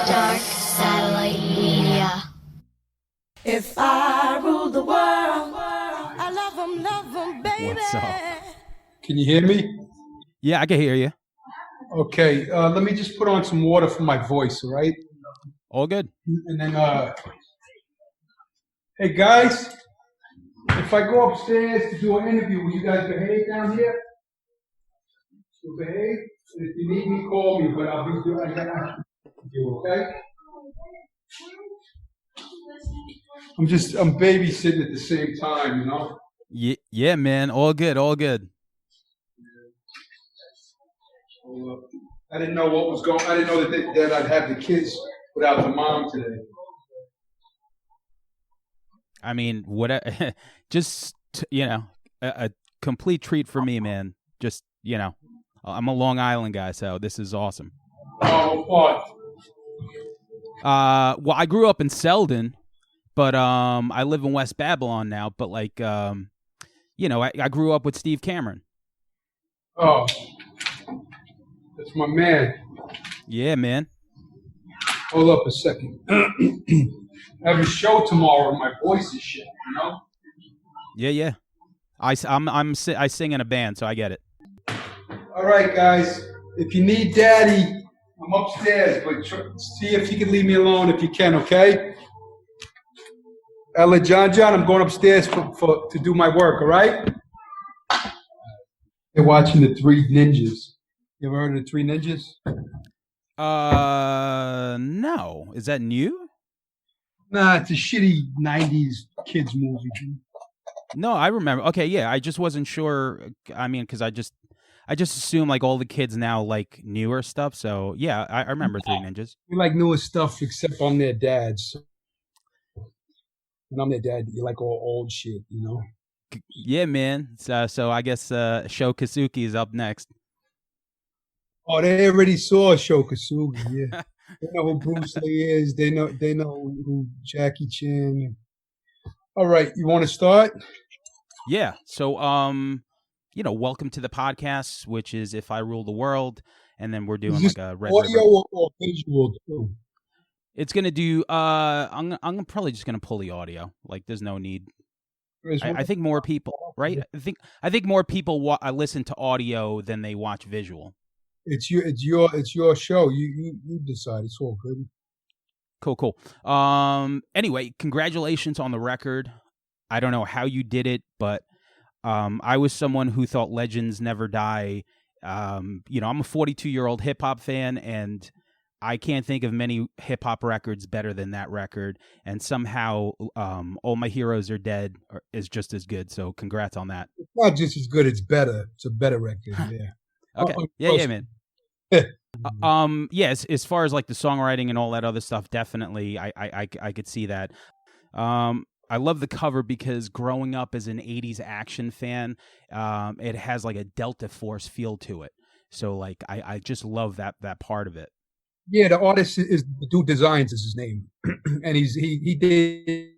Dark Satellite Media. If I rule the world, I love them, baby. What's up? Can you hear me? Yeah, I can hear you. Okay, let me just put on some water for my voice, all right? All good. And then, hey guys, if I go upstairs to do an interview, will you guys behave down here? You'll behave? And if you need me, call me, but I'll be doing you, okay? I'm babysitting at the same time, you know? Yeah, man. All good, all good. I didn't know what was going. I didn't know that I'd have the kids without the mom today. I mean, what? Just a complete treat for me, man. Just I'm a Long Island guy, so this is awesome. Oh, what? Well, I grew up in Selden, but I live in West Babylon now. But I grew up with Steve Cameron. Oh, that's my man. Yeah, man. Hold up a second. I have a show tomorrow, and my voice is shit. You know? Yeah. I sing in a band, so I get it. All right, guys. If you need Daddy, I'm upstairs, but see if you can leave me alone if you can, okay? Ella John, I'm going upstairs to do my work, all right? They're watching The Three Ninjas. You ever heard of The Three Ninjas? No. Is that new? Nah, it's a shitty 90s kids movie. No, I remember. Okay, yeah, I just wasn't sure. I mean, because I just assume like all the kids now like newer stuff. So yeah, I remember Three Ninjas. We like newer stuff, except I'm their dads. And I'm their dad. You like all old shit, you know? Yeah, man. So I guess Sho Kosugi is up next. Oh, they already saw Sho Kosugi. Yeah, they know who Bruce Lee is. They know who Jackie Chan. All right, you want to start? Yeah. So welcome to the podcast, which is If I Rule the World, and then we're doing like a Red audio River. or visual too. It's gonna do. I'm probably just gonna pull the audio. Like, there's no need. I think more people, right? I think more people listen to audio than they watch visual. It's your show. You decide. It's all good. Cool. Anyway, congratulations on the record. I don't know how you did it, but I was someone who thought legends never die. I'm a 42-year-old hip hop fan, and I can't think of many hip hop records better than that record. And somehow, All My Heroes Are Dead is just as good. So congrats on that. It's not just as good; it's better. It's a better record. Yeah. Okay. Yeah, man. Yes, as far as like the songwriting and all that other stuff, definitely I could see that. I love the cover because growing up as an 80s action fan, it has like a Delta Force feel to it. So like I just love that part of it. Yeah, the artist is the dude designs is his name. And he did,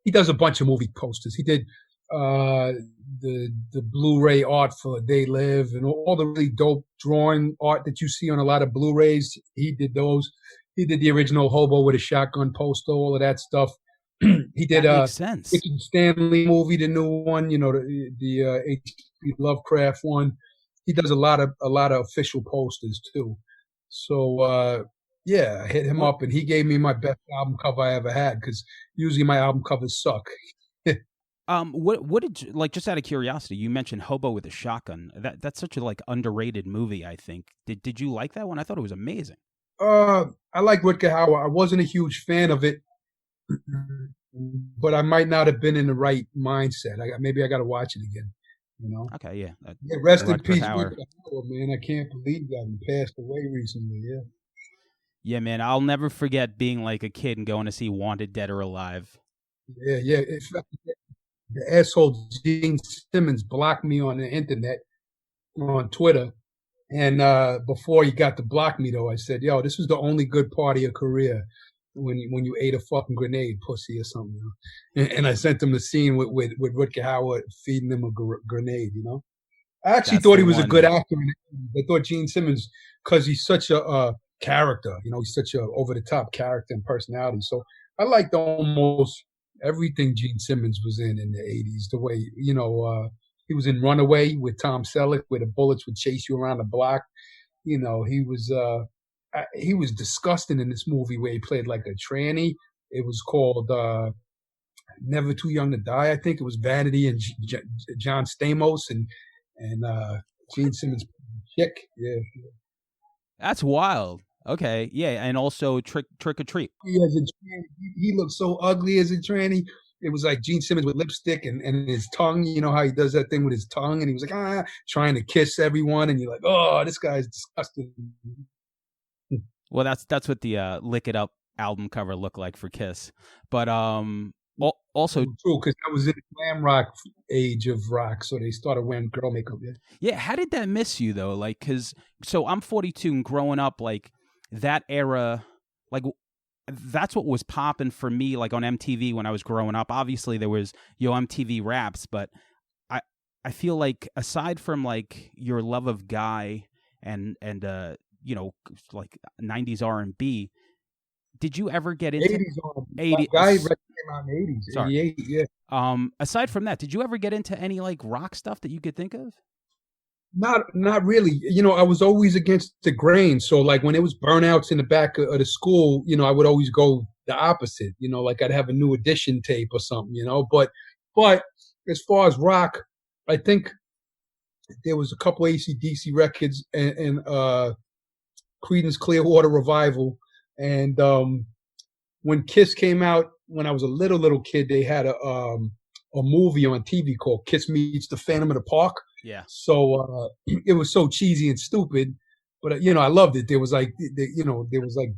he does a bunch of movie posters. He did the Blu-ray art for They Live and all the really dope drawing art that you see on a lot of Blu-rays. He did those. He did the original Hobo with a Shotgun poster, all of that stuff. He did that makes sense. Richard Stanley movie, the new one, the H.P. Lovecraft one. He does a lot of official posters too. So I hit him up, and he gave me my best album cover I ever had, because usually my album covers suck. What did you, like, just out of curiosity, you mentioned Hobo with a Shotgun. That's such a like underrated movie, I think. Did you like that one? I thought it was amazing. I like Rutger Hauer. I wasn't a huge fan of it, but I might not have been in the right mindset. Maybe I got to watch it again. Okay, yeah. Rest in peace, Rutger Hauer, man. I can't believe that he passed away recently. Yeah. Yeah, man. I'll never forget being like a kid and going to see Wanted Dead or Alive. Yeah. The asshole Gene Simmons blocked me on the internet, on Twitter. And before he got to block me, though, I said, yo, this was the only good part of your career, when you ate a fucking grenade, pussy, or something. And I sent him the scene with Rutger Hauer feeding him a grenade, I actually thought he was a good actor. I thought Gene Simmons, because he's such a character. He's such a over the top character and personality. So I liked almost everything Gene Simmons was in the '80s. The way he was in Runaway with Tom Selleck, where the bullets would chase you around the block. He was disgusting in this movie where he played like a tranny. It was called Never Too Young to Die. I think it was Vanity and John Stamos and Gene Simmons chick. Yeah. That's wild. Okay, yeah, and also Trick or Treat. He looked so ugly as a tranny. It was like Gene Simmons with lipstick and his tongue. You know how he does that thing with his tongue, and he was like trying to kiss everyone, and you're like, oh, this guy's disgusting. Well, that's what the Lick It Up album cover looked like for Kiss, but also true, because that was in the glam rock age of rock, so they started wearing girl makeup. Yeah, how did that miss you though? Like, so I'm 42 and growing up, like that era, like that's what was popping for me, like on MTV when I was growing up. Obviously, there was MTV Raps, but I feel like aside from like your love of Guy and like 90s R&B, did you ever get into 80s? Guy came out in the 80s. Sorry. 88, yeah. Aside from that, did you ever get into any like rock stuff that you could think of? Not really. I was always against the grain. So like when it was burnouts in the back of the school, I would always go the opposite. Like I'd have a New Edition tape or something. But as far as rock, I think there was a couple AC/DC records and Creedence Clearwater Revival. And when Kiss came out, when I was a little kid, they had a movie on TV called Kiss Meets the Phantom of the Park. Yeah. So it was so cheesy and stupid, but I loved it. There was like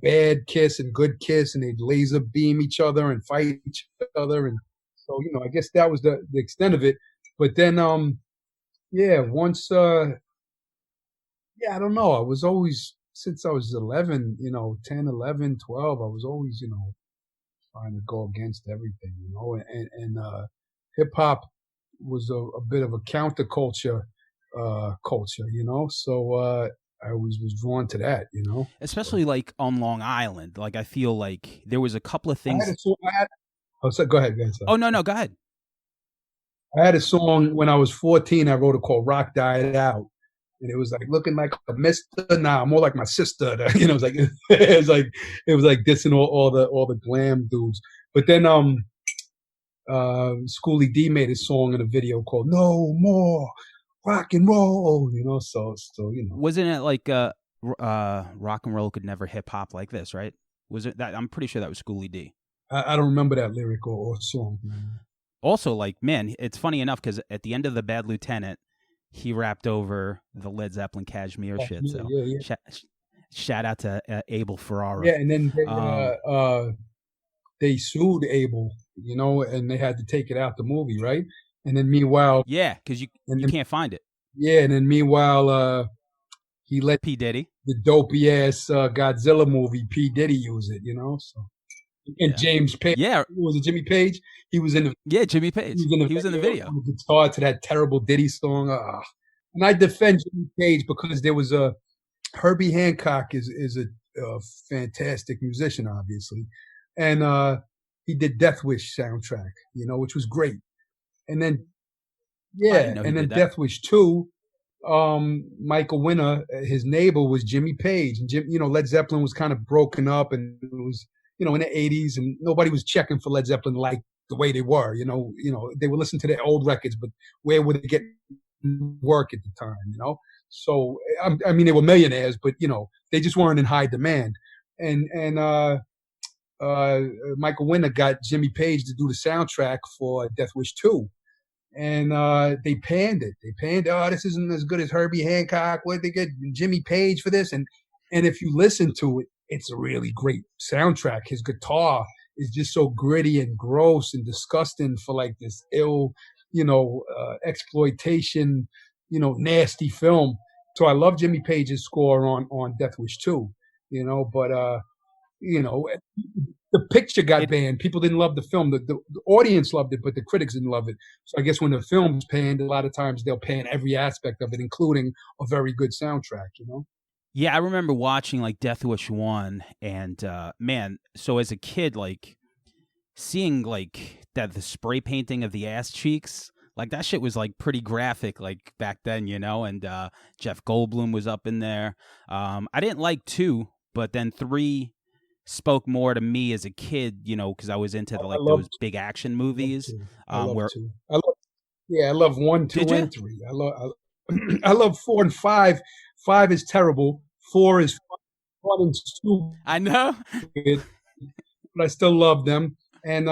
bad Kiss and good Kiss, and they'd laser beam each other and fight each other, and so I guess that was the extent of it. But then once I don't know. I was always, since I was 11, 10, 11, 12, I was always trying to go against everything, and hip hop was a bit of a counterculture culture, so I always was drawn to that, especially like on Long Island. Like I feel like there was a couple of things. Go ahead. Oh no, go ahead. I had a song when I was 14. I wrote it called "Rock Died Out," and it was like looking like a mister. Nah, more like my sister. It was like it was like dissing all the glam dudes. But then Schoolie D made a song in a video called "No More Rock and Roll," so wasn't it like rock and roll could never hip hop like this, right? Was it that? I'm pretty sure that was Schoolie D. I don't remember that lyric or song. Also, like, man, it's funny enough because at the end of The Bad Lieutenant, he rapped over the Led Zeppelin Cashmere shit. So shout out to Abel Ferrara. Yeah, and then they sued Abel, and they had to take it out the movie, right? And then meanwhile, yeah, because you can't find it. Yeah, and then meanwhile, he let P. Diddy, the dopey ass Godzilla movie, P. Diddy, use it, so. And James Page. Yeah. Was it Jimmy Page? He was in the. Yeah, Jimmy Page. He was in the video. On the guitar to that terrible Diddy song. And I defend Jimmy Page because there was Herbie Hancock is a fantastic musician, obviously, and he did Death Wish soundtrack, which was great. And then Death Wish 2. Michael Winner, his neighbor was Jimmy Page, and Led Zeppelin was kind of broken up, and it was. In the 80s, and nobody was checking for Led Zeppelin like the way they were. They would listen to their old records, but where would they get work at the time? So I mean, they were millionaires, but they just weren't in high demand. And Michael Winner got Jimmy Page to do the soundtrack for Death Wish 2, and they panned it. Oh, this isn't as good as Herbie Hancock. Where'd they get Jimmy Page for this? And if you listen to it, it's a really great soundtrack. His guitar is just so gritty and gross and disgusting for like this ill, exploitation, nasty film. So I love Jimmy Page's score on Death Wish 2, but the picture got banned. People didn't love the film. The audience loved it, but the critics didn't love it. So I guess when the film's panned, a lot of times they'll pan every aspect of it, including a very good soundtrack, Yeah, I remember watching like Death Wish 1 and man, so as a kid like seeing like that the spray painting of the ass cheeks, like that shit was like pretty graphic like back then, you know, and Jeff Goldblum was up in there. I didn't like 2, but then 3 spoke more to me as a kid, you know, cuz I was into I like love those big action love movies. two. I love Where two. I love one, did two, you? and three. I love 4 and 5. 5 is terrible. 4 is fun and I know. stupid, but I still love them. And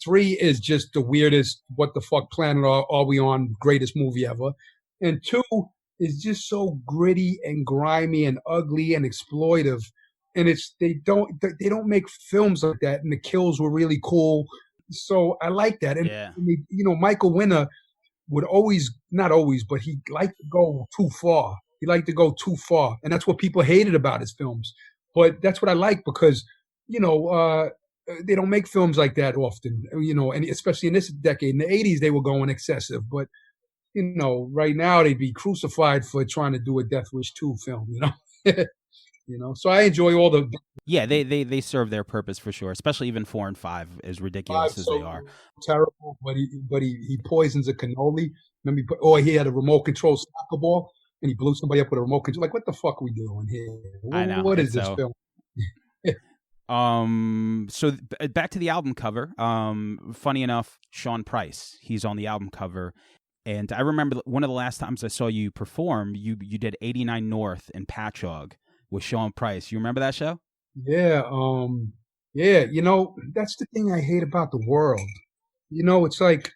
3 is just the weirdest. What the fuck planet are we on? Greatest movie ever. And 2 is just so gritty and grimy and ugly and exploitive. And they don't make films like that. And the kills were really cool. So I like that. And Yeah. Michael Winner would always, not always, but he liked to go too far. He liked to go too far, and that's what people hated about his films. But that's what I like because, they don't make films like that often. And especially in this decade, in the '80s, they were going excessive. But right now they'd be crucified for trying to do a Death Wish 2 film. So I enjoy all the Yeah, they serve their purpose for sure, especially even 4 and 5 as five ridiculous as they so are. terrible, but he poisons a cannoli. Remember, or he had a remote control soccer ball and he blew somebody up with a remote control. Like, what the fuck are we doing here? I know. What It's is this so film? back to the album cover. Funny enough, Sean Price, he's on the album cover. And I remember one of the last times I saw you perform, you did 89 North in Patchogue with Sean Price. You remember that show? Yeah, yeah. That's the thing I hate about the world. It's like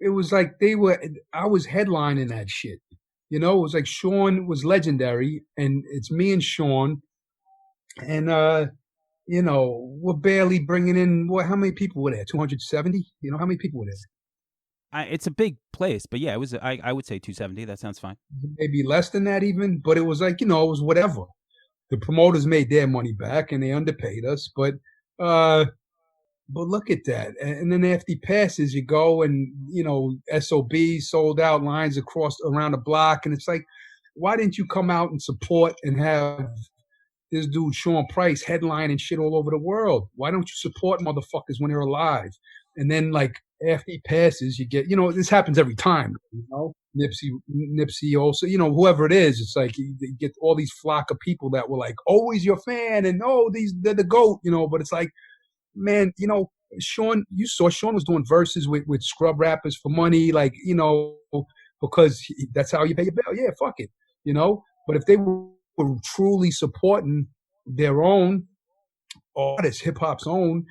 it was like I was headlining that shit. It was like Sean was legendary, and it's me and Sean, and we're barely bringing in how many people were there? 270. How many people were there? It's a big place, but yeah, it was. I would say 270. That sounds fine. Maybe less than that even, but it was like it was whatever. The promoters made their money back, and they underpaid us, but look at that. And then after he passes, you go and, SOB sold out lines around the block. And it's like, why didn't you come out and support and have this dude, Sean Price, headlining shit all over the world? Why don't you support motherfuckers when they're alive? And then, like, after he passes, you get, this happens every time, Nipsey also, whoever it is, it's like you get all these flock of people that were like, always your fan. And, they're the GOAT, but it's like, man, Sean, you saw Sean was doing verses with scrub rappers for money, like, because that's how you pay your bill. Yeah, fuck it, But if they were truly supporting their own artists, hip hop's own,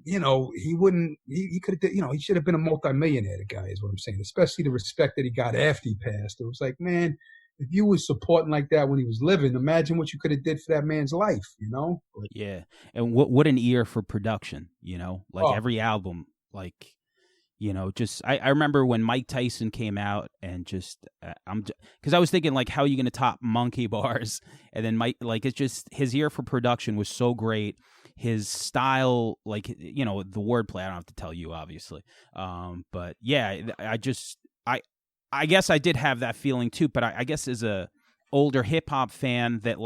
he wouldn't, he could have, he should have been a multimillionaire, the guy, is what I'm saying, especially the respect that he got after he passed. It was like, man, if you was supporting like that when he was living, imagine what you could have did for that man's life, But, Yeah, and what an ear for production, like oh, every album, like just I remember when Mike Tyson came out and just because I was thinking like how are you going to top Monkey Bars, and then Mike, like it's just his ear for production was so great, his style, like the wordplay. I don't have to tell you obviously, but yeah, I guess I did have that feeling too, but I guess as a older hip hop fan that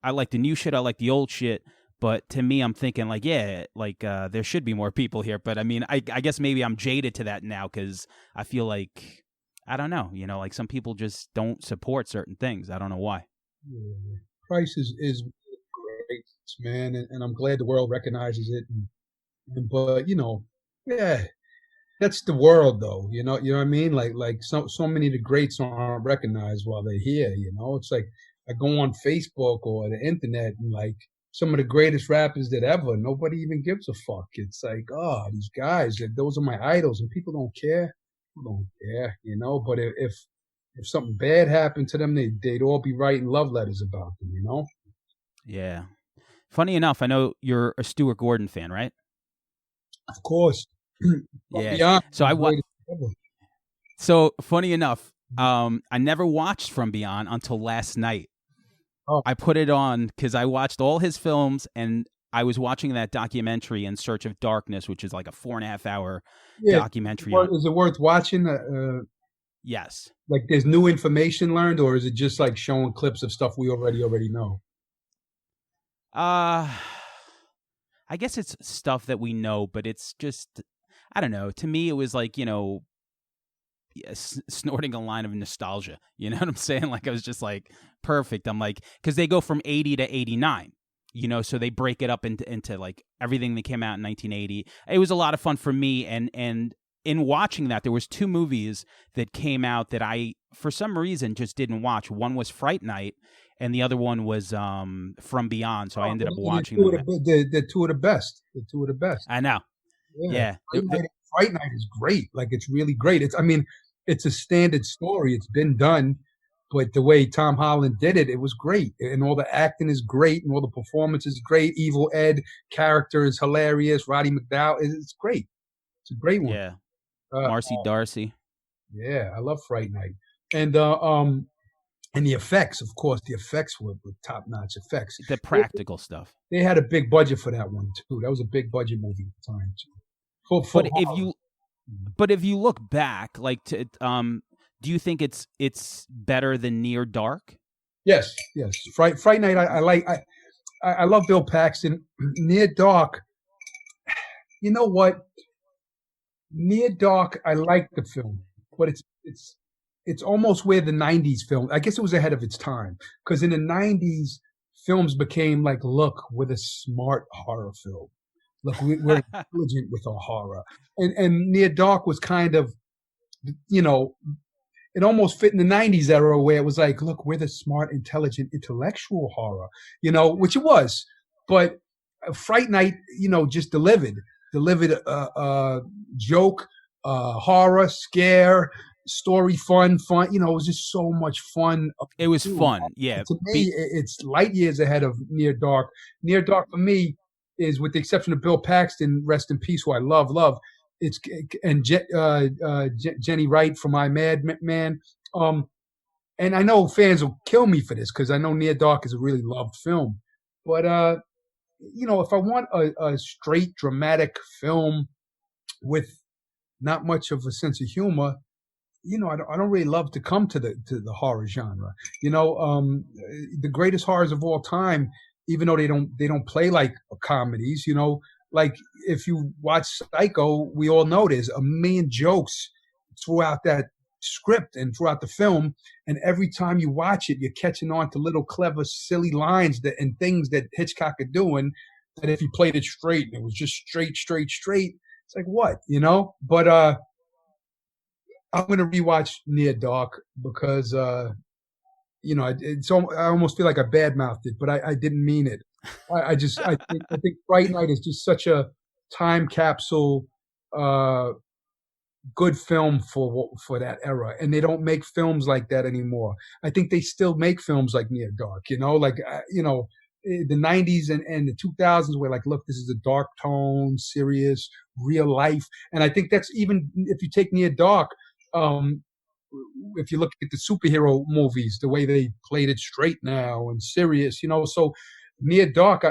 I like the new shit, I like the old shit, but to me, I'm thinking like, yeah, like there should be more people here. But I mean, I guess maybe I'm jaded to that now because I feel like, I don't know, like some people just don't support certain things. I don't know why. yeah. Price is great, man, and I'm glad the world recognizes it. But yeah. That's the world, though. You know what I mean. Like so many of the greats aren't recognized while they're here. It's like I go on Facebook or the internet and like some of the greatest rappers that ever. Nobody even gives a fuck. It's like, oh, these guys, those are my idols, and people don't care. People don't care, But if something bad happened to them, they'd all be writing love letters about them. Yeah. Funny enough, I know you're a Stuart Gordon fan, right? Of course. Yeah. Beyond So ever. So funny enough, I never watched From Beyond until last night. Oh. I put it on because I watched all his films, and I was watching that documentary In Search of Darkness, which is like a 4.5 hour documentary. Is it worth watching? Yes. Like there's new information learned, or is it just like showing clips of stuff we already know? Uh I guess it's stuff that we know, but it's just I don't know. To me, it was like snorting a line of nostalgia. You know what I'm saying? Like I was just like perfect. I'm like because they go from 80 to 89. So they break it up into like everything that came out in 1980. It was a lot of fun for me, and in watching that, there was two movies that came out that I, for some reason, just didn't watch. One was Fright Night, and the other one was From Beyond. So I ended up watching them. The two of the best. The two of the best. I know. Yeah. Fright Night is great. Like it's really great. It's a standard story. It's been done, but the way Tom Holland did it, it was great. And all the acting is great, and all the performance is great. Evil Ed character is hilarious. Roddy McDowell, it's great. It's a great one. Yeah. Marcy Darcy. Yeah, I love Fright Night. And the effects, of course, the effects were top notch effects. The practical stuff. They had a big budget for that one too. That was a big budget movie at the time too. But if you look back, like do you think it's better than Near Dark? Yes. Fright Night. I love Bill Paxton. Near Dark. You know what? Near Dark. I like the film, but it's almost where the '90s film. I guess it was ahead of its time because in the '90s, films became like, look, we're the smart horror film. Look, we're intelligent with our horror, and Near Dark was kind of, it almost fit in the '90s era where it was like, look, we're the smart, intelligent, intellectual horror, which it was, but Fright Night, just delivered joke, horror, scare, story, fun. It was just so much fun. It was fun, yeah. To me, it's light years ahead of Near Dark. Near Dark for me is, with the exception of Bill Paxton, rest in peace, who I love. It's and Jenny Wright from I Mad Man. And I know fans will kill me for this because I know Near Dark is a really loved film, but if I want a straight dramatic film with not much of a sense of humor, I don't really love to come to the horror genre. The greatest horrors of all time, even though they don't play like comedies, like if you watch Psycho, we all know there's a million jokes throughout that script and throughout the film, and every time you watch it, you're catching on to little clever, silly lines and things that Hitchcock are doing. That if he played it straight and it was just straight, it's like what, But I'm gonna rewatch Near Dark because I almost feel like I badmouthed it, but I didn't mean it. I think Fright Night is just such a time capsule. Good film for that era, and they don't make films like that anymore. I think they still make films like Near Dark, the '90s and the 2000s were like, look, this is a dark tone, serious, real life, and I think that's even if you take Near Dark, if you look at the superhero movies, the way they played it straight now and serious, so Near Dark,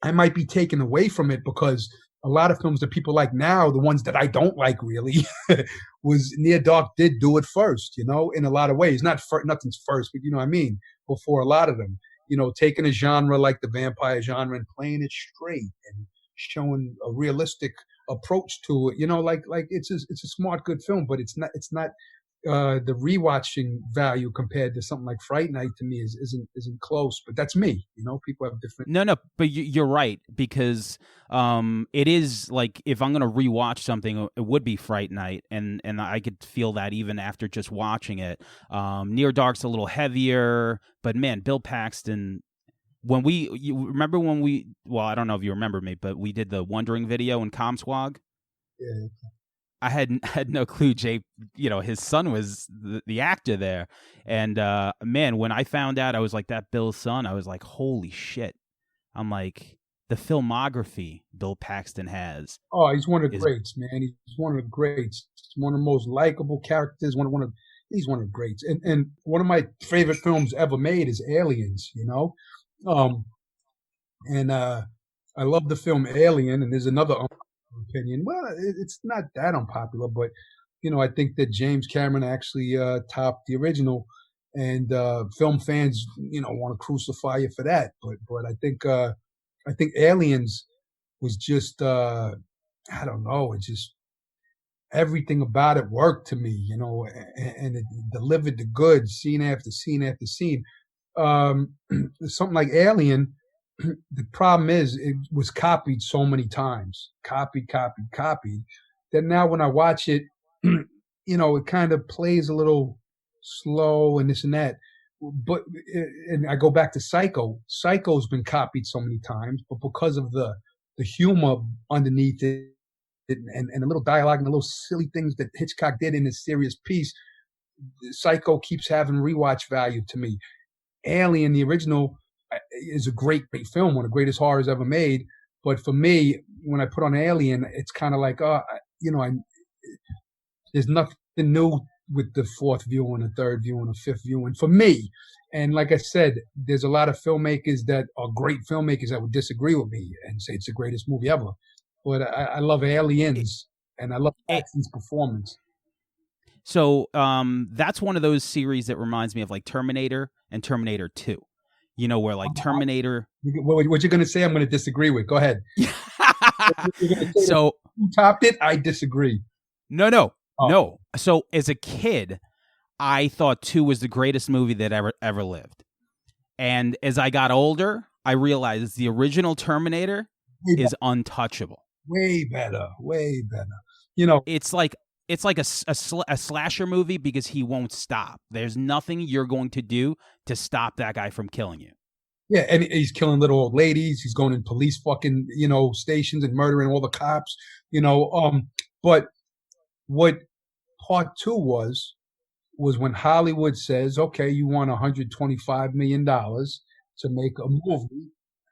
I might be taken away from it because a lot of films that people like now, the ones that I don't like really, was Near Dark did do it first, in a lot of ways. Nothing's first, but you know what I mean? Before a lot of them, taking a genre like the vampire genre and playing it straight and showing a realistic approach to it, like it's a smart, good film, but it's not the rewatching value compared to something like Fright Night to me isn't close. But that's me. People have different. No, but you're right because it is like if I'm gonna rewatch something, it would be Fright Night, and I could feel that even after just watching it. Near Dark's a little heavier, but man, Bill Paxton. You remember when I don't know if you remember me, but we did the Wondering video in Comswag. Yeah. I had no clue Jay, his son was the actor there. And man, when I found out I was like that Bill's son, I was like, holy shit. I'm like, the filmography Bill Paxton has. Oh, he's one of the greats, man. He's one of the greats. He's one of the most likable characters. He's one of the greats. And one of my favorite films ever made is Aliens, and I love the film Alien, and there's another opinion. Well, it's not that unpopular, but I think that James Cameron actually topped the original, and film fans, want to crucify you for that. But I think Aliens was just I don't know, it just everything about it worked to me, and it delivered the goods scene after scene after scene. Something like Alien, the problem is it was copied so many times, copied, that now when I watch it, it kind of plays a little slow and this and that. But and I go back to Psycho. Psycho's been copied so many times, but because of the humor underneath it, and the little dialogue and the little silly things that Hitchcock did in his serious piece, Psycho keeps having rewatch value to me. Alien, the original, is a great film, one of the greatest horrors ever made. But for me, when I put on Alien, it's kind of like, there's nothing new with the fourth view and the third view and the fifth view. And for me, and like I said, there's a lot of filmmakers that are great filmmakers that would disagree with me and say it's the greatest movie ever. But I love Aliens, and I love Paxton's performance. So that's one of those series that reminds me of like Terminator and Terminator 2. Where like Terminator. What you're going to say, I'm going to disagree with. Go ahead. So who topped it? I disagree. No. So as a kid, I thought 2 was the greatest movie that ever lived. And as I got older, I realized the original Terminator is untouchable. Way better. It's like a slasher movie because he won't stop. There's nothing you're going to do to stop that guy from killing you. Yeah, and he's killing little old ladies. He's going in police fucking, stations and murdering all the cops, But what part 2 was when Hollywood says, okay, you want $125 million to make a movie.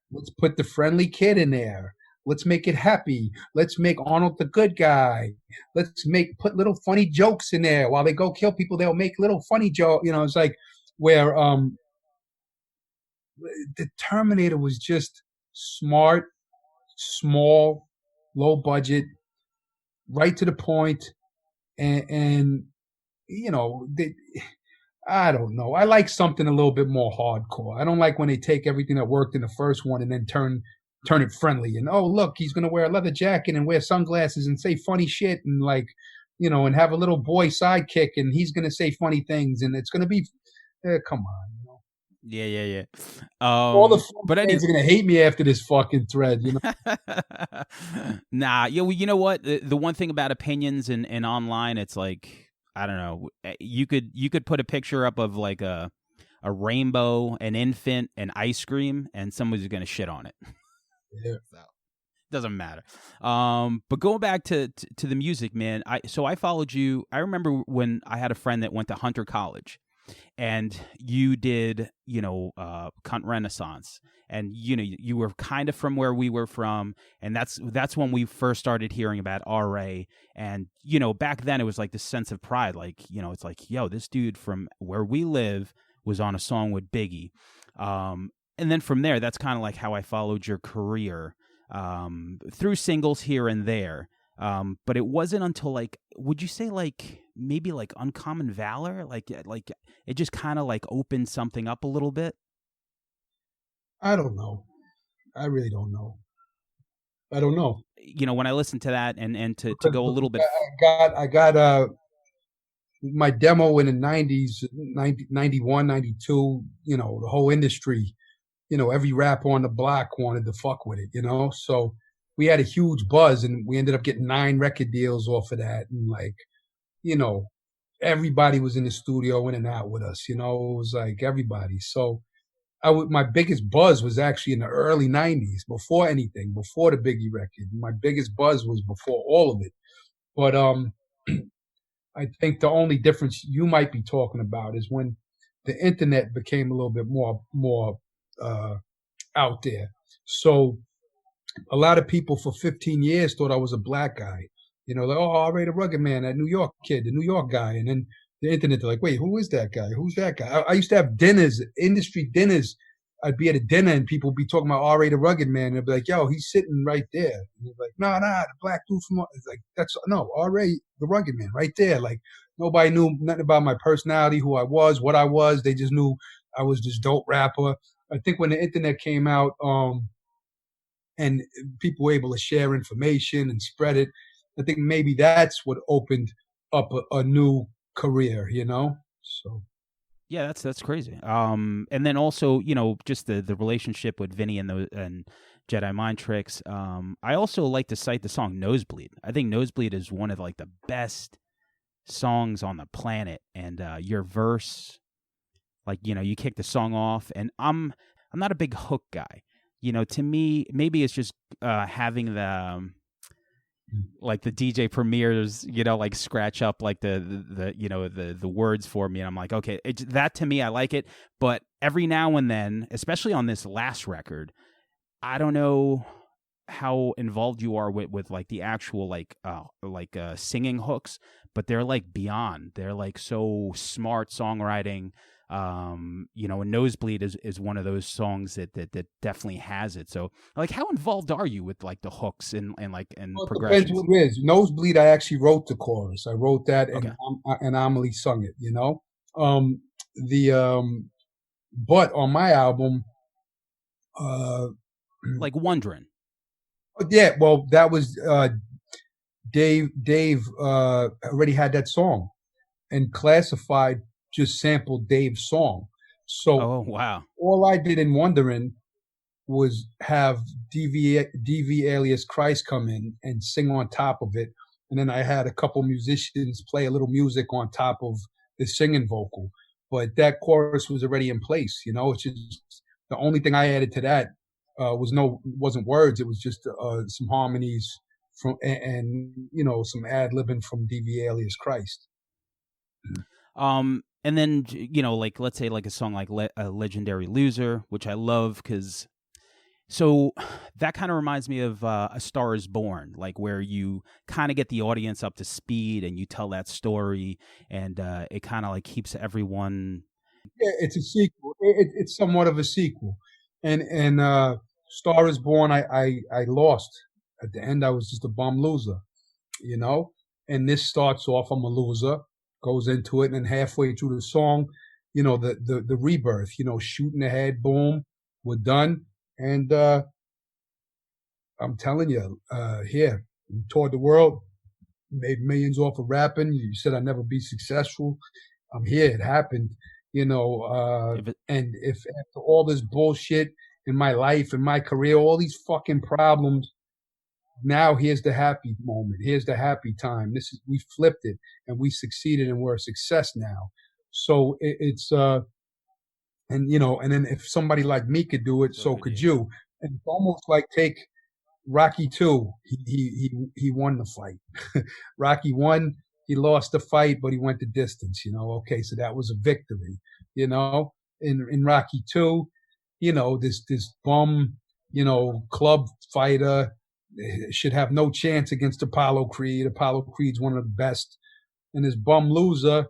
Let's put the friendly kid in there. Let's make it happy. Let's make Arnold the good guy. Let's put little funny jokes in there. While they go kill people, they'll make little funny jokes. It's like where the Terminator was just smart, small, low budget, right to the point, and I don't know. I like something a little bit more hardcore. I don't like when they take everything that worked in the first one and then turn it friendly. And oh, look, he's gonna wear a leather jacket and wear sunglasses and say funny shit and and have a little boy sidekick and he's gonna say funny things and it's gonna be, come on. Yeah. All the fans are gonna hate me after this fucking thread. Nah, you know what? The one thing about opinions and online, it's like, I don't know. You could put a picture up of like a rainbow, an infant, and ice cream, and somebody's gonna shit on it. Yeah. So, doesn't matter. But going back to the music, man. I followed you. I remember when I had a friend that went to Hunter College, and you did Cunt Renaissance, and you were kind of from where we were from, and that's when we first started hearing about RA, and back then it was like this sense of pride, like it's like, yo, this dude from where we live was on a song with Biggie, and then from there, that's kind of like how I followed your career, through singles here and there, but it wasn't until like, would you say like maybe like Uncommon Valor, like it just kind of like opened something up a little bit? I don't know. I really don't know. I don't know. When I listened to that and to go a little bit, I got my demo in the 90s, 91, 92, the whole industry, every rapper on the block wanted to fuck with it, so we had a huge buzz and we ended up getting 9 record deals off of that. And everybody was in the studio in and out with us, it was like everybody. So my biggest buzz was actually in the early 90s, before the Biggie record. My biggest buzz was before all of it. But I think the only difference you might be talking about is when the internet became a little bit more out there. So a lot of people for 15 years thought I was a black guy. Like, oh, R.A. the Rugged Man, that New York kid, the New York guy. And then the internet, they're like, wait, who is that guy? Who's that guy? I used to have dinners, industry dinners, I'd be at a dinner and people would be talking about R.A. the Rugged Man. And they'd be like, yo, he's sitting right there. And they'd be like, nah, the black dude from, it's like, that's, no, R.A. the Rugged Man right there. Like, nobody knew nothing about my personality, who I was, what I was. They just knew I was this dope rapper. I think when the internet came out, and people were able to share information and spread it, I think maybe that's what opened up a new career, you know? So. Yeah, that's crazy. And then also, just the relationship with Vinny and Jedi Mind Tricks. I also like to cite the song Nosebleed. I think Nosebleed is one of like the best songs on the planet, and your verse, like, you kick the song off, and I'm not a big hook guy. To me, maybe it's just having the like the DJ premieres, like scratch up like the words for me, and I'm like, okay, that to me, I like it. But every now and then, especially on this last record, I don't know how involved you are with like the actual like singing hooks, but they're like beyond. They're like so smart songwriting. And Nosebleed is one of those songs that definitely has it. So, like, how involved are you with like the hooks and Well, it progressions? depends what it is. Nosebleed, I actually wrote the chorus. I wrote that, Okay. and Amelie sung it. But on my album, Like Wondering. yeah, well, that was Dave. Dave already had that song, and Classified just sampled Dave's song. So Oh wow. all I did in Wondering was have DV alias Christ come in and sing on top of it, and then I had a couple musicians play a little music on top of the singing vocal. But that chorus was already in place. It's just the only thing I added to that wasn't words. It was just some harmonies from and some ad libbing from DV alias Christ. And then like let's say like a song like a Legendary Loser, which I love because. So that kind of reminds me of A Star Is Born, like where you kind of get the audience up to speed and you tell that story, and it kind of like keeps everyone. Yeah, it's a sequel. It's somewhat of a sequel, and Star Is Born. I lost at the end. I was just a bum loser, you know. And this starts off. I'm a loser. Goes into it, and then halfway through the song, the rebirth. Shooting ahead. Boom, we're done. And I'm telling you, here, we toured the world, made millions off of rapping. You said I'd never be successful. I'm here. It happened, and if after all this bullshit in my life, in my career, all these fucking problems, now here's the happy moment. Here's the happy time. We flipped it and we succeeded and we're a success now. So it's and then if somebody like me could do it, so could you. And it's almost like take Rocky 2. He won the fight. Rocky 1, he lost the fight, but he went the distance. Okay, so that was a victory. In Rocky 2, this bum, club fighter should have no chance against Apollo Creed. Apollo Creed's one of the best, and this bum loser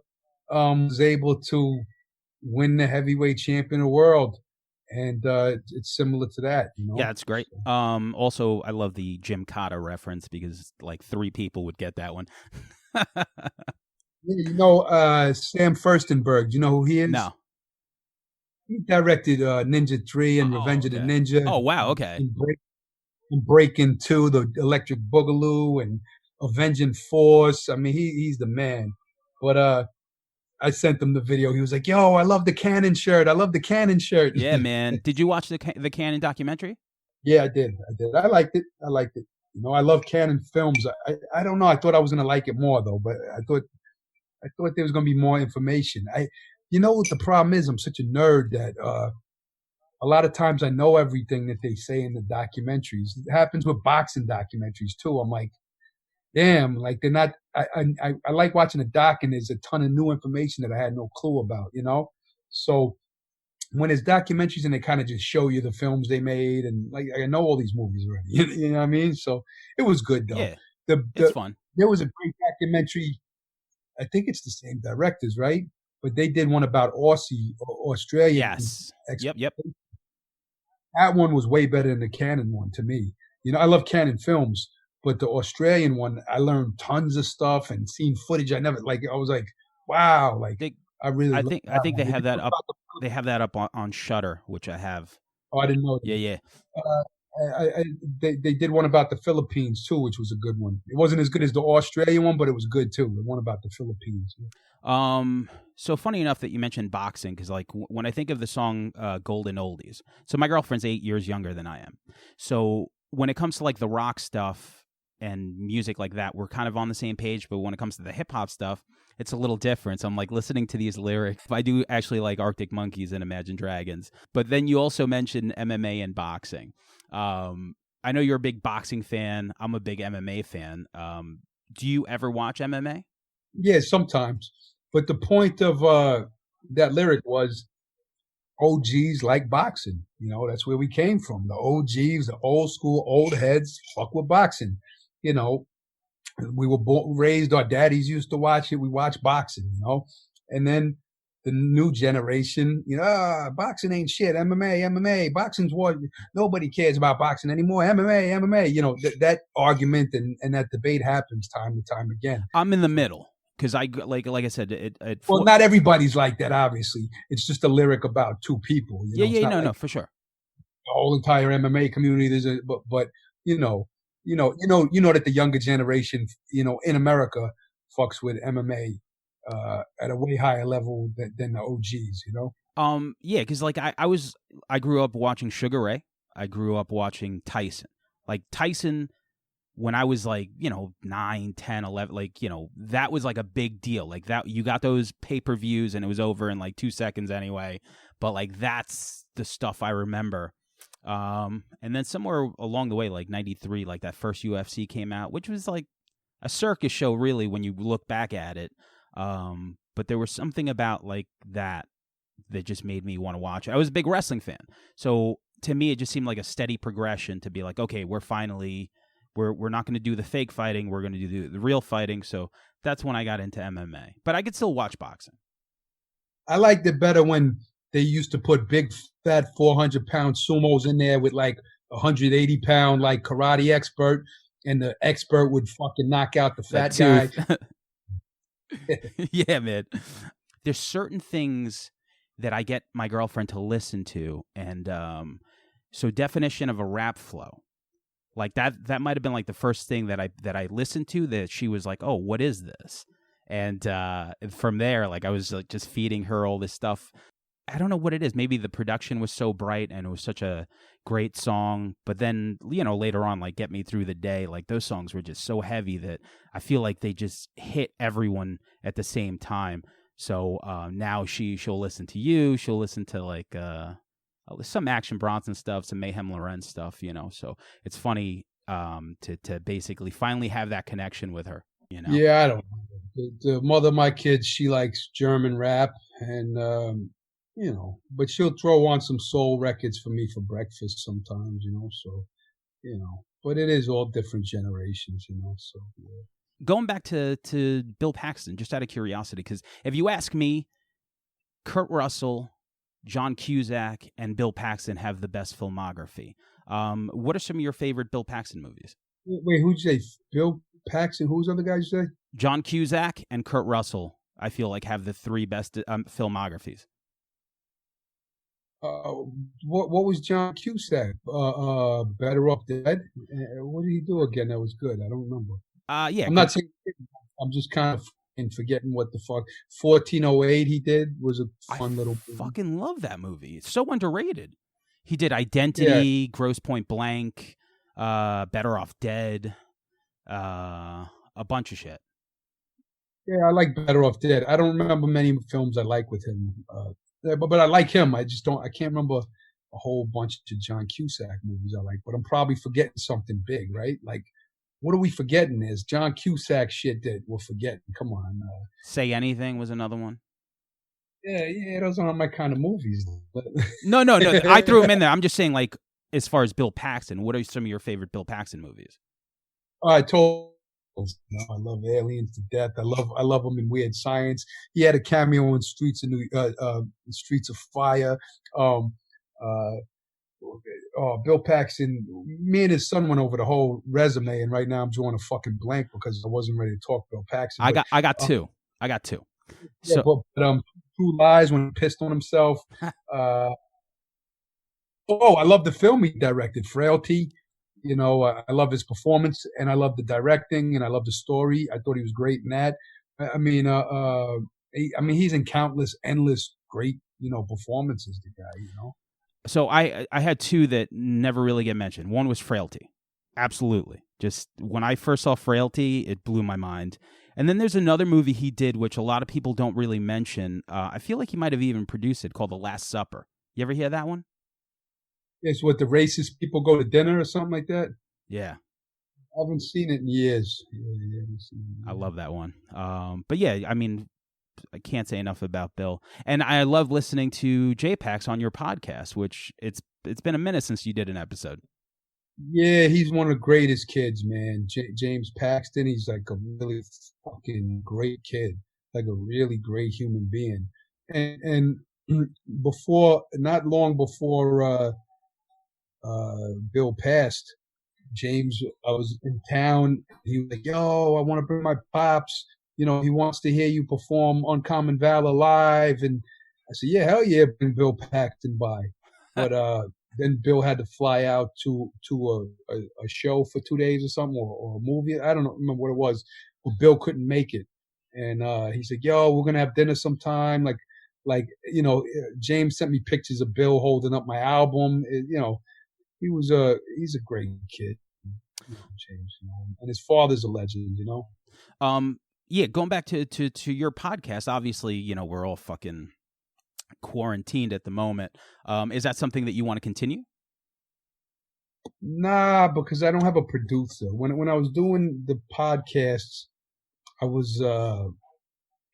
was able to win the heavyweight champion of the world, and it's similar to that. Yeah, it's great. Also, I love the Jim Cotta reference because like 3 people would get that one. Sam Furstenberg. Do you know who he is? No. He directed Ninja 3 and Revenge of the Ninja. Oh wow, okay. And Breaking 2, the Electric Boogaloo, and Avenging Force. I mean, he's the man. But I sent him the video. He was like, "Yo, I love the Cannon shirt. I love the Cannon shirt." Yeah, man. Did you watch the Cannon documentary? Yeah, I did. I liked it. I love Cannon films. I don't know. I thought I was gonna like it more though, but I thought there was gonna be more information. What the problem is? I'm such a nerd that a lot of times I know everything that they say in the documentaries. It happens with boxing documentaries too. I'm like, damn, like they're not. I like watching a doc and there's a ton of new information that I had no clue about. So when it's documentaries and they kind of just show you the films they made, and like I know all these movies already. You know what I mean? So it was good though. Yeah, it's fun. There was a great documentary. I think it's the same directors, right? But they did one about Australia. Yes. Yep. That one was way better than the Canon one to me. You know, I love Canon films, but the Australian one, I learned tons of stuff and seen footage I never like. I was like, wow, like They, I really love I that think one. they They have did that one up. about the They have that up on Shutter, which I have. oh, I didn't know Yeah, that. yeah. Uh, they did one about the Philippines too, which was a good one. It wasn't as good as the Australian one, but it was good too. The one about the Philippines. So funny enough that you mentioned boxing, because like when I think of the song "Golden Oldies," so my girlfriend's 8 years younger than I am. So when it comes to like the rock stuff and music like that, we're kind of on the same page. But when it comes to the hip hop stuff, it's a little different. So I'm like listening to these lyrics. I do actually like Arctic Monkeys and Imagine Dragons. But then you also mentioned MMA and boxing. I know you're a big boxing fan. I'm a big MMA fan. Do you ever watch MMA? Yeah, sometimes. But the point of that lyric was OGs like boxing. You know, that's where we came from. The OGs, the old school, old heads, fuck with boxing. You know, we were raised, our daddies used to watch it. We watch boxing, you know, and then the new generation, you know, boxing ain't shit. MMA, boxing's what nobody cares about boxing anymore. MMA, you know, that argument and that debate happens time and time again. I'm in the middle because I like I said Well, not everybody's like that. Obviously, it's just a lyric about two people. You know, it's not like no, for sure. the whole entire MMA community. But you know, you know that the younger generation, you know, in America, fucks with MMA at a way higher level than the OGs. You know. Yeah, because like I grew up watching Sugar Ray. I grew up watching Tyson. Like Tyson, when I was like, 9, 10, 11, like, that was like a big deal. Like that, you got those pay-per-views and it was over in like 2 seconds anyway. But like, that's the stuff I remember. And then somewhere along the way, like 93, like that first UFC came out, which was like a circus show really when you look back at it. But there was something about like that just made me want to watch it. I was a big wrestling fan. So to me, it just seemed like a steady progression to be like, okay, we're not going to do the fake fighting. We're going to do the real fighting. So that's when I got into MMA. But I could still watch boxing. I liked it better when they used to put big, fat 400-pound sumos in there with like 180-pound like karate expert, and the expert would fucking knock out the fat guy. Yeah, man. There's certain things that I get my girlfriend to listen to, and so definition of a rap flow. Like that might have been like the first thing that I listened to that she was like, "Oh, what is this?" And from there, like I was like just feeding her all this stuff. I don't know what it is. Maybe the production was so bright and it was such a great song. But then, later on, like Get Me Through the Day, like those songs were just so heavy that I feel like they just hit everyone at the same time. So now she'll listen to you. She'll listen to like some Action Bronson stuff, some Mayhem Lorenz stuff, So it's funny to basically finally have that connection with her, Yeah, I don't know. The mother of my kids, she likes German rap, and but she'll throw on some soul records for me for breakfast sometimes, So, but it is all different generations, So. Yeah. Going back to Bill Paxton, just out of curiosity, because if you ask me, Kurt Russell, John Cusack, and Bill Paxton have the best filmography. What are some of your favorite Bill Paxton movies? Wait, who'd you say? Bill Paxton? Who's the other guy you say? John Cusack and Kurt Russell, I feel like, have the three best filmographies. What was John Cusack? Better Off Dead? What did he do again that was good? I don't remember. Yeah. I'm not saying, I'm just kind of forgetting what the fuck. 1408 he did was a fun little movie. I fucking love that movie. It's so underrated. He did Identity, Gross Point Blank, Better Off Dead, a bunch of shit. Yeah, I like Better Off Dead. I don't remember many films I like with him. But I like him. I can't remember a whole bunch of John Cusack movies I like, but I'm probably forgetting something big, right? Like, what are we forgetting? There's John Cusack shit that we're forgetting. Come on. Say Anything was another one. Yeah, those aren't my kind of movies. No, I threw him in there. I'm just saying, like, as far as Bill Paxton, what are some of your favorite Bill Paxton movies? I told I love Aliens to death. I love him in Weird Science. He had a cameo in Streets of Fire. Bill Paxton. Me and his son went over the whole resume, and right now I'm drawing a fucking blank because I wasn't ready to talk Bill Paxton. I got two. I got two. Yeah, So but True Lies when he pissed on himself. I love the film he directed, Frailty. You know, I love his performance, and I love the directing, and I love the story. I thought he was great in that. I mean, he's in countless, endless, great, performances. The guy, So I had two that never really get mentioned. One was Frailty. Absolutely. Just when I first saw Frailty, it blew my mind. And then there's another movie he did, which a lot of people don't really mention. I feel like he might have even produced it, called The Last Supper. You ever hear that one? It's what the racist people go to dinner or something like that. Yeah. I haven't seen it in years. I love that one. But yeah, I mean, I can't say enough about Bill. And I love listening to J-Pax on your podcast, which it's been a minute since you did an episode. Yeah, he's one of the greatest kids, man. James Paxton, he's like a really fucking great kid, like a really great human being. And not long before Bill passed, James, I was in town. He was like, "Yo, I want to bring my pops. He wants to hear you perform Uncommon Valor live." And I said, "Yeah, hell yeah, bring Bill Paxton by." But then Bill had to fly out to a show for 2 days or something, or a movie. I don't remember what it was, but Bill couldn't make it. And he said, "Yo, we're gonna have dinner sometime." James sent me pictures of Bill holding up my album. He's a great kid, James. And his father's a legend. Yeah, going back to your podcast, obviously, we're all fucking quarantined at the moment. Is that something that you want to continue? Nah, because I don't have a producer. When I was doing the podcasts, I was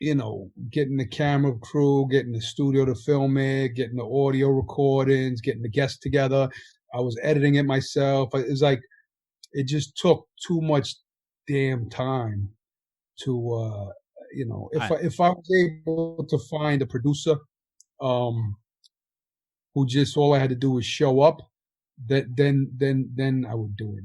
getting the camera crew, getting the studio to film it, getting the audio recordings, getting the guests together. I was editing it myself. It's like it just took too much damn time to if I was able to find a producer who just all I had to do was show up, then I would do it,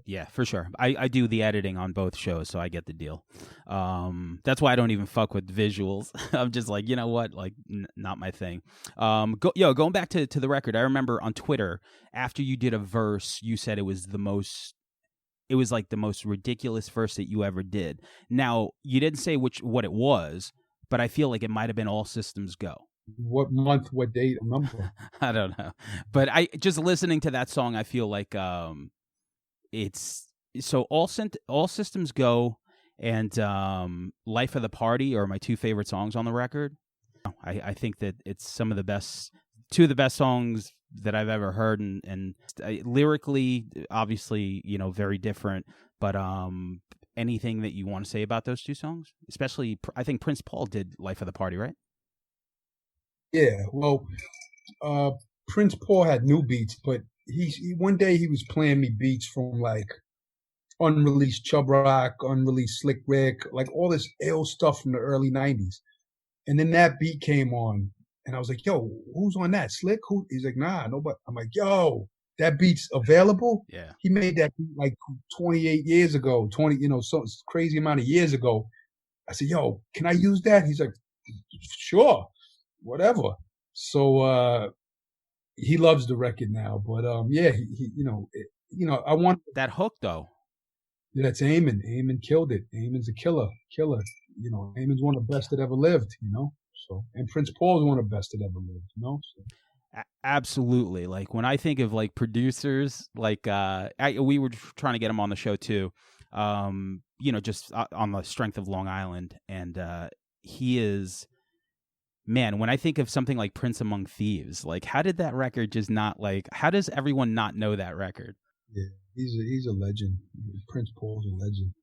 Yeah, for sure. I do the editing on both shows, so I get the deal. That's why I don't even fuck with visuals. I'm just like, you know what, like not my thing. Going back to the record, I remember on Twitter after you did a verse, you said it was like the most ridiculous verse that you ever did. Now you didn't say what it was, but I feel like it might have been All Systems Go. What month, what date, number? I don't know, but I just listening to that song, I feel like it's so All Systems Go and Life of the Party are my two favorite songs on the record. I think that it's two of the best songs that I've ever heard, and lyrically, obviously, very different. But anything that you want to say about those two songs, especially, I think Prince Paul did Life of the Party, right? Yeah, well, Prince Paul had new beats, but one day he was playing me beats from like unreleased Chub Rock, unreleased Slick Rick, like all this ill stuff from the early 90s. And then that beat came on, and I was like, "Yo, who's on that? Slick?" Who? He's like, "Nah, nobody." I'm like, "Yo, that beat's available." Yeah. He made that beat like 28 years ago, so crazy amount of years ago. I said, "Yo, can I use that?" He's like, "Sure, whatever." So he loves the record now, but yeah, I want that hook though. Yeah, that's Eamon. Eamon killed it. Eamon's a killer. Eamon's one of the best that ever lived. So, and Prince Paul's one of the best that ever lived. So. Absolutely. Like when I think of like producers, like we were trying to get him on the show too. Just on the strength of Long Island, and he is. Man, when I think of something like Prince Among Thieves, like how did that record just not like? How does everyone not know that record? Yeah, he's a legend. Prince Paul's a legend.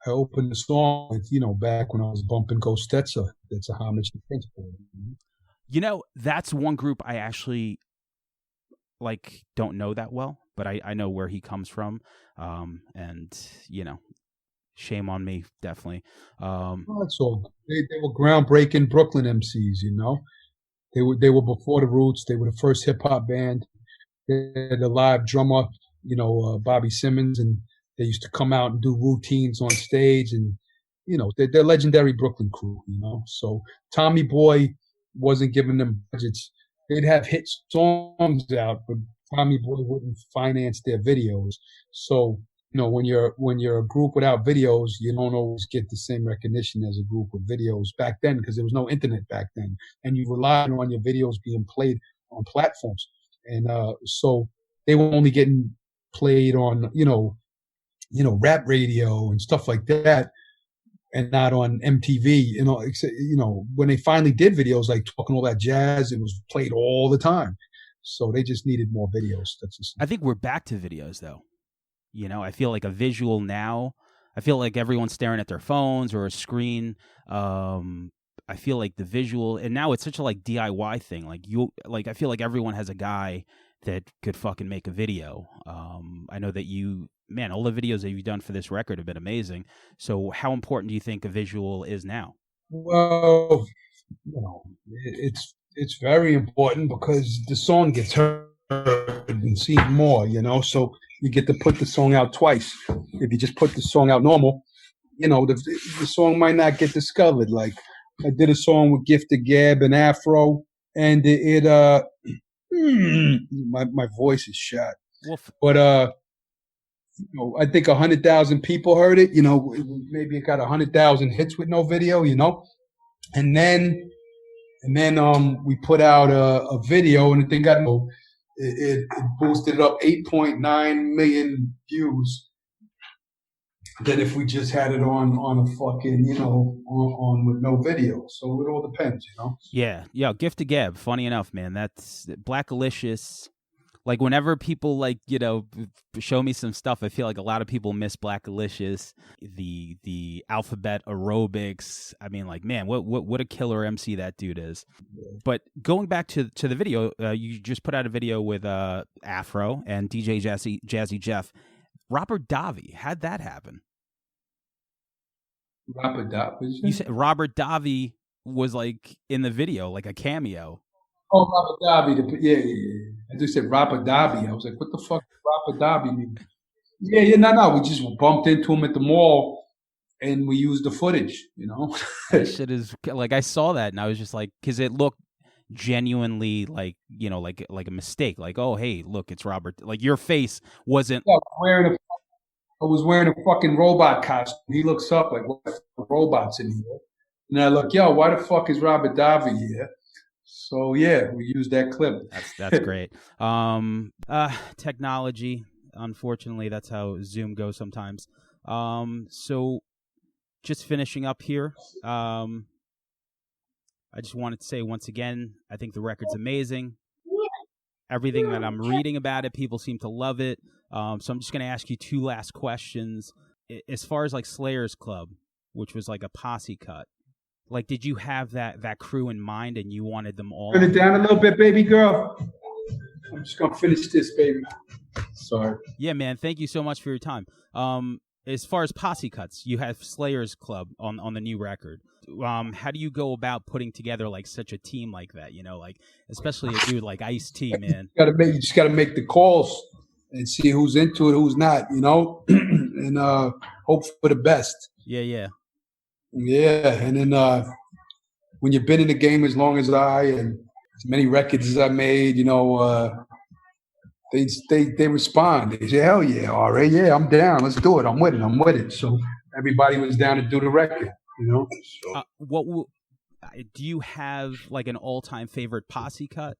I opened the song with back when I was bumping Ghost Stetzer. That's a homage to Prince Paul. That's one group I actually like don't know that well, but I know where he comes from, and shame on me, definitely. That's all. They were groundbreaking Brooklyn MCs, They were before the Roots. They were the first hip hop band. They had a live drummer, Bobby Simmons, and they used to come out and do routines on stage, and they're legendary Brooklyn crew. So Tommy Boy wasn't giving them budgets. They'd have hit songs out, but Tommy Boy wouldn't finance their videos. So when you're a group without videos, you don't always get the same recognition as a group with videos back then, because there was no internet back then, and you relied on your videos being played on platforms. And so they were only getting played on rap radio and stuff like that, and not on MTV. When they finally did videos like Talking All That Jazz, it was played all the time. So they just needed more videos. I think we're back to videos, though. I feel like a visual now. I feel like everyone's staring at their phones or a screen. I feel like the visual, and now it's such a DIY thing. I feel like everyone has a guy that could fucking make a video. I know that all the videos that you've done for this record have been amazing. So how important do you think a visual is now? Well, it's very important, because the song gets heard and seen more, so you get to put the song out twice. If you just put the song out normal, the song might not get discovered. Like, I did a song with Gifted Gab and Afro, and my voice is shot. But I think 100,000 people heard it. Maybe it got 100,000 hits with no video. And then we put out a video, and the thing got it boosted up 8.9 million views. Than if we just had it on a fucking on with no video. So it all depends. Yeah, Gifted Gab. Funny enough, man, that's Blackalicious. Like, whenever people show me some stuff, I feel like a lot of people miss Blackalicious, the alphabet aerobics. I mean, man, what a killer MC that dude is. But going back to the video, you just put out a video with Afro and DJ Jazzy Jeff. Robert Davi, how'd that happen? Robert Davi? You said Robert Davi was in the video, like a cameo. Oh, Robert Davi. Yeah. I just said Robert Davi. I was like, what the fuck does Robert Davi mean? Yeah, no. We just bumped into him at the mall, and we used the footage, That shit is, I saw that, and I was just because it looked genuinely like a mistake. Oh, hey, look, it's Robert. Your face wasn't. Yeah, I was wearing a fucking robot costume. He looks up like, what the robot's in here? And I look, yo, why the fuck is Robert Davi here? So yeah, we used that clip. That's great. Technology, unfortunately, that's how Zoom goes sometimes. So just finishing up here. I just wanted to say once again, I think the record's amazing. Everything that I'm reading about it, people seem to love it. So I'm just going to ask you two last questions. As far as Slayers Club, which was a posse cut, did you have that crew in mind, and you wanted them all? Turn it down a little bit, baby girl. I'm just going to finish this, baby. Sorry. Yeah, man. Thank you so much for your time. As far as posse cuts, you have Slayers Club on the new record. How do you go about putting together such a team like that? Especially a dude like Ice-T, man. You just got to make the calls and see who's into it, who's not, and hope for the best. Yeah. Yeah, and then when you've been in the game as long as I, and as many records as I made, they respond. They say, hell yeah, all right, yeah, I'm down. Let's do it. I'm with it. So everybody was down to do the record, So. Do you have an all-time favorite posse cut?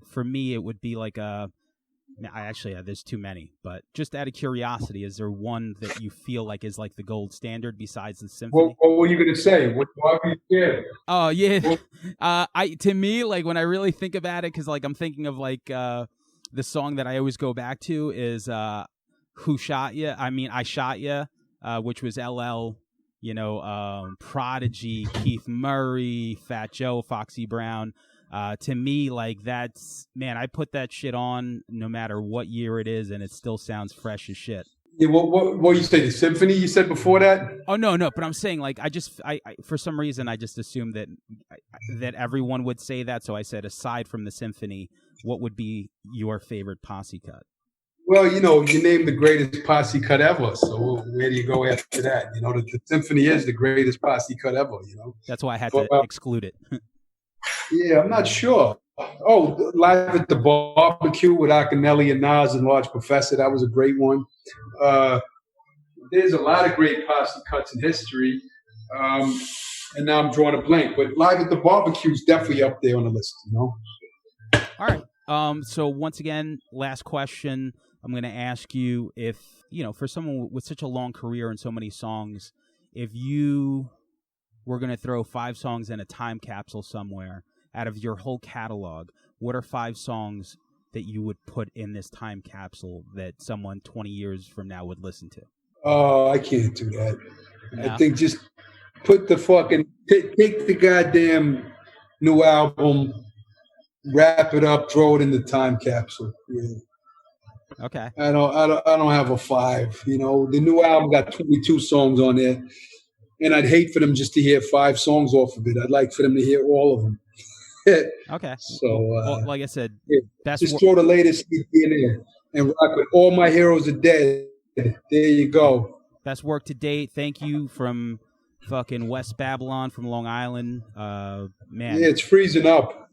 For me, it would be there's too many, but just out of curiosity, is there one that you feel is the gold standard besides the symphony? What were you going to say? What are you scared? Oh yeah, to me, when I really think about it, because I'm thinking of the song that I always go back to is "Who Shot Ya?" I mean, I Shot Ya, which was LL, Prodigy, Keith Murray, Fat Joe, Foxy Brown. To me, that's, man, I put that shit on no matter what year it is, and it still sounds fresh as shit. Yeah, what you say? The symphony you said before that? Oh no, but I'm saying like I for some reason I just assumed that everyone would say that, so I said aside from the symphony, what would be your favorite posse cut? Well, you named the greatest posse cut ever. So where do you go after that? The symphony is the greatest posse cut ever. That's why I had to exclude it. Yeah, I'm not sure. Oh, Live at the Barbecue with Akinelli and Nas and Large Professor. That was a great one. There's a lot of great posse cuts in history. And now I'm drawing a blank. But Live at the Barbecue is definitely up there on the list, All right. So once again, last question. I'm going to ask you if, for someone with such a long career and so many songs, if you were going to throw 5 songs in a time capsule somewhere out of your whole catalog, what are 5 songs that you would put in this time capsule that someone 20 years from now would listen to? Oh, I can't do that. No? I think just put the fucking, take the goddamn new album, wrap it up, throw it in the time capsule. Yeah. Okay. I don't have a 5. The new album got 22 songs on there, and I'd hate for them just to hear 5 songs off of it. I'd like for them to hear all of them. Okay. So, well, like I said, that's just throw the latest CD in there and rock with All My Heroes Are Dead. There you go. Best work to date. Thank you from fucking West Babylon from Long Island. Man. Yeah, it's freezing up.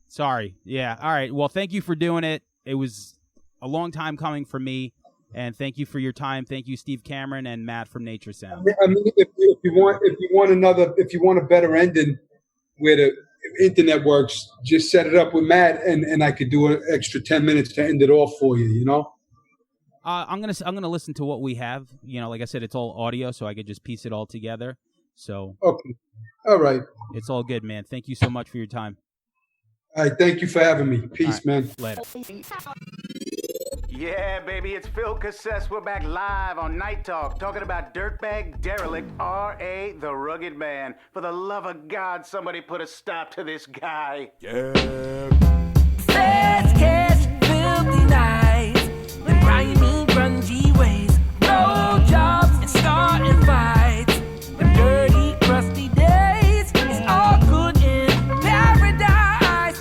Sorry. Yeah. All right. Well, thank you for doing it. It was a long time coming for me, and thank you for your time. Thank you, Steve Cameron and Matt from Nature Sound. I mean, if you want a better ending where the internet works, just set it up with Matt, and I could do an extra 10 minutes to end it off for you. I'm gonna listen to what we have. Like I said, it's all audio, so I could just piece it all together. So okay, all right, it's all good, man. Thank you so much for your time. All right, thank you for having me. Peace, right, man. Later. Yeah, baby, it's Phil Cassess. We're back live on Night Talk, talking about Dirtbag Derelict, R.A. the Rugged Man. For the love of God, somebody put a stop to this guy. Yeah. Fast cash, filthy nights, and grimy, grungy ways. No jobs and starting fights. Them dirty, crusty days. It's all good in paradise.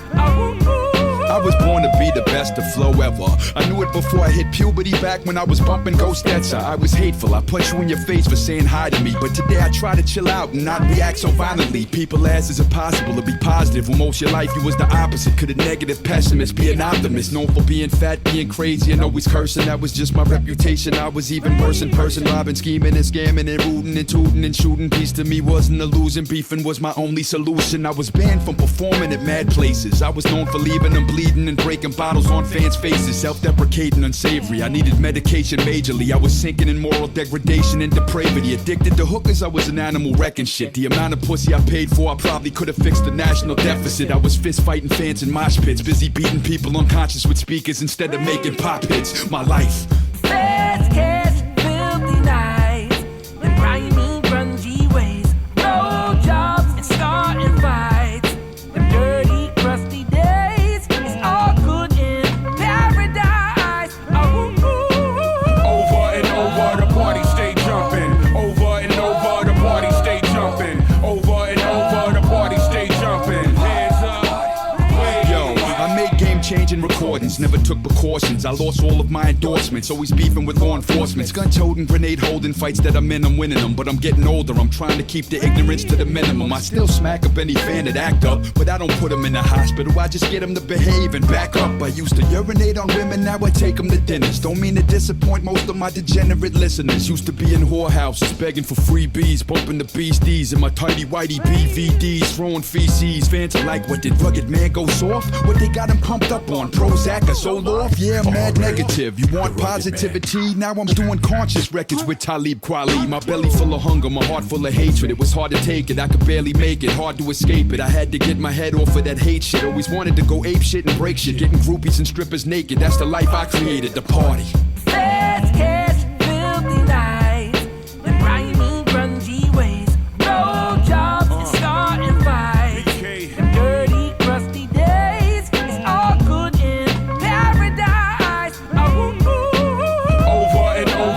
I was born to be the best to flow ever. I knew it before I hit puberty, back when I was bumping Ghost Etzer. I was hateful, I punch you in your face for saying hi to me. But today I try to chill out and not react so violently. People ask, is it possible to be positive when most of your life you was the opposite? Could a negative pessimist be an optimist? Known for being fat, being crazy, and always cursing. That was just my reputation. I was even worse in person, robbing, scheming, and scamming, and rooting, and tooting, and shooting. Peace to me wasn't a losing, beefing was my only solution. I was banned from performing at mad places. I was known for leaving them bleeding and breaking bottles on fans' faces. Self-deprecating, unsavory. I needed medication majorly. I was sinking in moral degradation and depravity. Addicted to hookers, I was an animal wrecking shit. The amount of pussy I paid for, I probably could have fixed the national deficit. I was fist fighting fans in mosh pits, busy beating people unconscious with speakers instead of making pop hits. My life. Fast cash, filthy nights, and grimy, grungy ways. No jobs and starting fights. Them dirty, crusty days. It's all good in paradise. Over and over, the party stay jumping. Over and over, the party stay jumping. Over and over, the party stay jumping. Hands up. Yo, I made game-changing recordings, never took precautions. I lost all of my endorsements, always beefing with law enforcement. Gun-toting, grenade-holding fights that I'm in, I'm winning them. But I'm getting older, I'm trying to keep the ignorance to the minimum. I still smack up any fan that act up, but I don't put them in the hospital. I just get them to behave and back up. I used to urinate on women, now I take them to dinners. Don't mean to disappoint most of my degenerate listeners. Used to be in whorehouses, begging for freebies, bumping the beasties in my tiny whitey BVDs, throwing feces. Fans are like, what, did Rugged Man go soft? What they got him pumped up on? Prozac, I sold off? Yeah, mad negative. You want positivity? Now I'm doing conscious records with Talib Kweli. My belly full of hunger, my heart full of hatred. It was hard to take it, I could barely make it, hard to escape it. I had to get my head off of that hate shit. Always wanted to go ape shit and break shit. Getting groupies and strippers naked, that's the life I created, the party. Fast cash, filthy nights, and grimy, grungy ways. No jobs and starting fights. Them dirty, crusty days. It's all good in paradise. Over and over.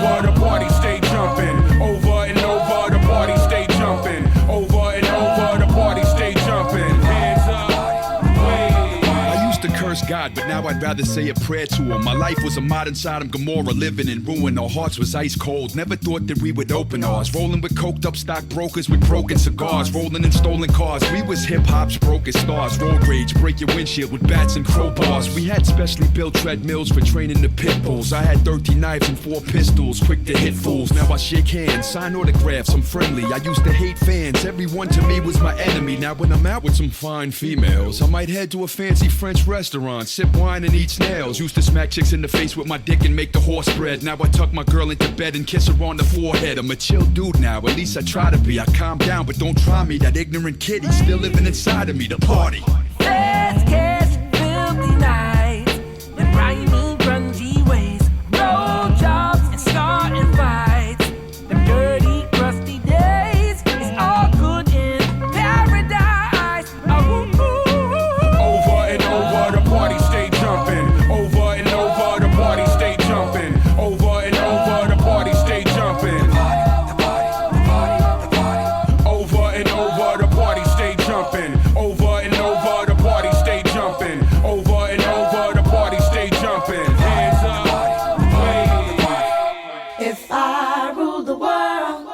curse God, but now I'd rather say a prayer to him. My life was a modern Sodom Gomorrah, living in ruin. Our hearts was ice cold. Never thought that we would open ours. Rolling with coked up stockbrokers with broken cigars. Rolling in stolen cars. We was hip hop's broken stars. Road rage, break your windshield with bats and crowbars. We had specially built treadmills for training the pit bulls. I had 13 knives and 4 pistols, quick to hit fools. Now I shake hands, sign autographs, I'm friendly. I used to hate fans, everyone to me was my enemy. Now when I'm out with some fine females, I might head to a fancy French restaurant, sip wine and eat snails. Used to smack chicks in the face with my dick and make the horse bread. Now I tuck my girl into bed and kiss her on the forehead. I'm a chill dude now, at least I try to be. I calm down, but don't try me. That ignorant kid, he's still living inside of me. The party. Fast cash, filthy nights, and grimy, grungy ways. No jobs and starting fights. Them dirty, crusty days. It's all good in paradise. Oh, ooh, ooh, ooh. Over and over, the party stay jumping. Over and over, the party stay jumping. Over and over, the party stay jumping. Over and over, the party stay jumping. Over and over, the party stay jumping. Over and over, the party stay jumping. Hands up, wave. If I rule the world,